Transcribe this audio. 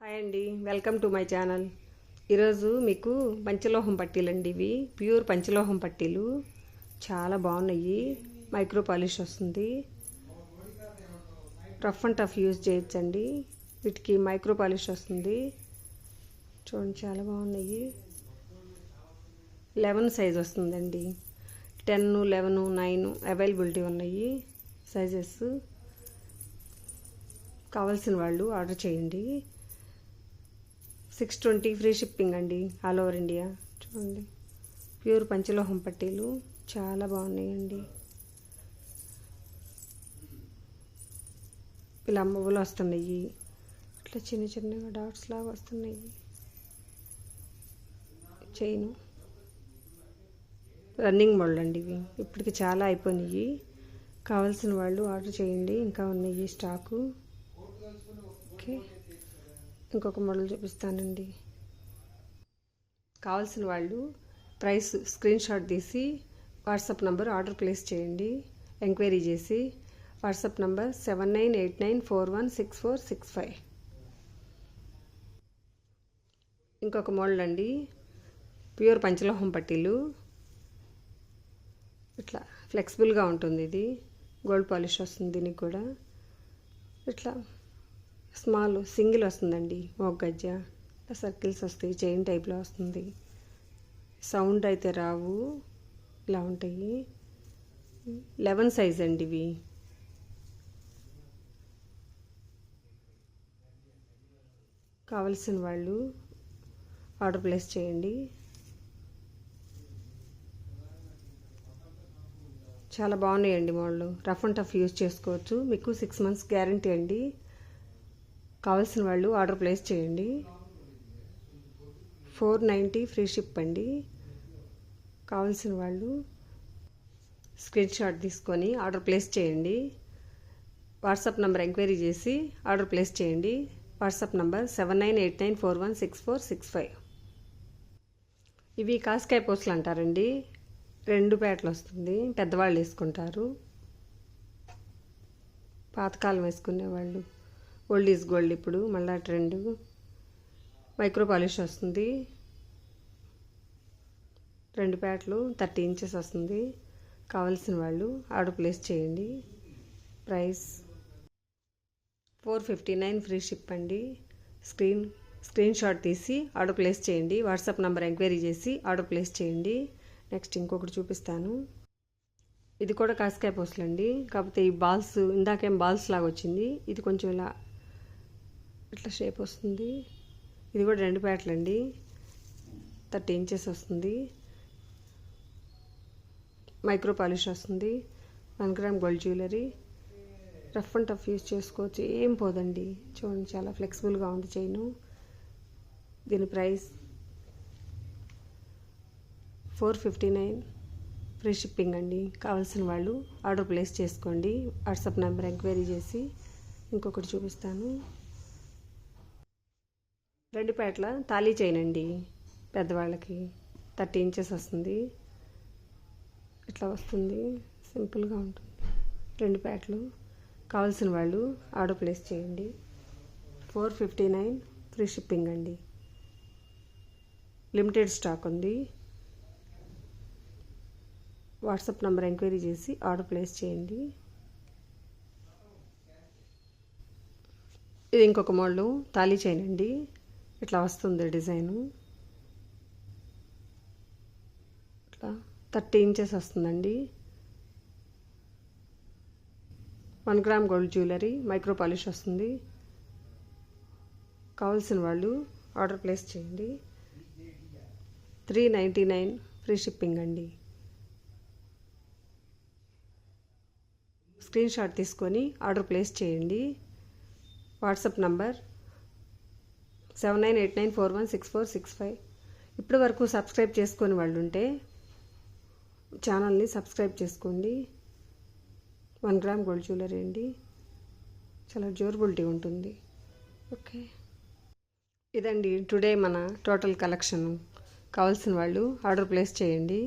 Hi అండి, welcome to my channel. ఈరోజు మీకు పంచలోహం పట్టీలు అండి. ఇవి ప్యూర్ పంచలోహం పట్టీలు చాలా బాగున్నాయి. మైక్రో పాలిష్ వస్తుంది. రఫ్ అండ్ టఫ్ యూజ్ చేయొచ్చండి. వీటికి మైక్రో పాలిష్ వస్తుంది. చూడండి, చాలా బాగున్నాయి. 11 సైజ్ వస్తుందండి. 10, 11, 9 అవైలబిలిటీ ఉన్నాయి సైజెస్. కావాల్సిన వాళ్ళు ఆర్డర్ చేయండి. 620 ఫ్రీ షిప్పింగ్ అండి, ఆల్ ఓవర్ ఇండియా. చూడండి, ప్యూర్ పంచలోహం పట్టీలు చాలా బాగున్నాయండి. ఇలా మువ్వలు వస్తున్నాయి, ఇట్లా చిన్న చిన్నగా డాట్స్ లాగా వస్తున్నాయి. చైను రన్నింగ్ మోడల్ అండి. ఇవి ఇప్పటికి చాలా అయిపోయినాయి. కావాల్సిన వాళ్ళు ఆర్డర్ చేయండి, ఇంకా ఉన్నాయి స్టాకు. ఓకే, ఇంకొక మోడల్ చూపిస్తానండి. కావాల్సిన వాళ్ళు ప్రైస్ స్క్రీన్ షాట్ తీసి వాట్సాప్ నంబర్ ఆర్డర్ ప్లేస్ చేయండి. ఎంక్వైరీ చేసి వాట్సాప్ నంబర్ 7989416465. ఇంకొక మోడల్ అండి, ప్యూర్ పంచలోహం పట్టీలు. ఇట్లా ఫ్లెక్సిబుల్గా ఉంటుంది. ఇది గోల్డ్ పాలిష్ వస్తుంది. దీనికి కూడా ఇట్లా స్మాల్ సింగిల్ వస్తుందండి. ఒక గజ్జ సర్కిల్స్ వస్తాయి, చైన్ టైప్లో వస్తుంది. సౌండ్ అయితే రావు, ఇలా ఉంటాయి. 11 సైజ్ అండి ఇవి. కావలసిన వాళ్ళు ఆర్డర్ ప్లేస్ చేయండి. చాలా బాగున్నాయండి model. Rough and tough use చేసుకోవచ్చు. మీకు 6 months గ్యారంటీ అండి. కావాల్సిన వాళ్ళు ఆర్డర్ ప్లేస్ చేయండి. 490 ఫ్రీ షిప్ అండి. కావాల్సిన వాళ్ళు స్క్రీన్ షాట్ తీసుకొని ఆర్డర్ ప్లేస్ చేయండి. వాట్సాప్ నంబర్ ఎంక్వైరీ చేసి ఆర్డర్ ప్లేస్ చేయండి. WhatsApp number 7989416465. ఇవి కాస్కాయ పోస్టులు అంటారండి. 2 పేటలు వస్తుంది. పెద్దవాళ్ళు వేసుకుంటారు, పాతకాలం వేసుకునేవాళ్ళు. ఓల్డ్ ఈజ్ గోల్డ్ ఇప్పుడు మళ్ళీ ట్రెండ్. మైక్రో పాలిష్ వస్తుంది. 2 పేటలు 30 inches వస్తుంది. కావాల్సిన వాళ్ళు ఆర్డర్ ప్లేస్ చేయండి. ప్రైస్ 459 ఫ్రీ షిప్ అండి. స్క్రీన్ షాట్ తీసి ఆర్డర్ ప్లేస్ చేయండి. వాట్సాప్ నంబర్ ఎంక్వైరీ చేసి ఆర్డర్ ప్లేస్ చేయండి. నెక్స్ట్ ఇంకొకటి చూపిస్తాను. ఇది కూడా కాస్కాయ పోస్టులు అండి. కాకపోతే ఈ బాల్స్, ఇందాకేం బాల్స్ లాగా వచ్చింది, ఇది కొంచెం ఇలా ఇట్లా షేప్ వస్తుంది. ఇది కూడా 2 పేటలు అండి. 30 inches వస్తుంది. మైక్రో పాలిష్ వస్తుంది. 1 gram gold jewellery. Rough and tough use చేసుకోవచ్చు, ఏం పోదండి. చూడండి, చాలా ఫ్లెక్సిబుల్గా ఉంది చైను. దీని ప్రైస్ 459 ఫ్రీ షిప్పింగ్ అండి. కావాల్సిన వాళ్ళు ఆర్డర్ ప్లేస్ చేసుకోండి. వాట్సాప్ నెంబర్ ఎంక్వైరీ చేసి. ఇంకొకటి చూపిస్తాను. 2 పేటల తాళీ చైన్ అండి. పెద్దవాళ్ళకి 30 inches వస్తుంది. ఇట్లా వస్తుంది, సింపుల్గా ఉంటుంది. 2 పేటలు. కావాల్సిన వాళ్ళు ఆర్డర్ ప్లేస్ చేయండి. 459 ఫ్రీ షిప్పింగ్ అండి. లిమిటెడ్ స్టాక్ ఉంది. వాట్సాప్ నంబర్ ఎంక్వైరీ చేసి ఆర్డర్ ప్లేస్ చేయండి. ఇది ఇంకొక మోడల్ తాళీ చైన్ అండి. ఇట్లా వస్తుంది డిజైను. ఇట్లా 30 inches వస్తుందండి. 1 gram gold jewellery. Micro polish వస్తుంది. కావాల్సిన వాళ్ళు ఆర్డర్ ప్లేస్ చేయండి. 399 ఫ్రీ షిప్పింగ్ అండి. స్క్రీన్ షాట్ తీసుకొని ఆర్డర్ ప్లేస్ చేయండి. WhatsApp number 7989416465. ఇప్పటి వరకు సబ్స్క్రైబ్ చేసుకొని వాళ్ళు ఉంటే ఛానల్ని సబ్స్క్రైబ్ చేసుకోండి. 1 gram గోల్డ్ జ్యువెలరీ అండి. చాలా డ్యూరబిలిటీ ఉంటుంది. ఓకే, ఇదండి టుడే మన టోటల్ కలెక్షన్. కావాల్సిన వాళ్ళు ఆర్డర్ ప్లేస్ చేయండి.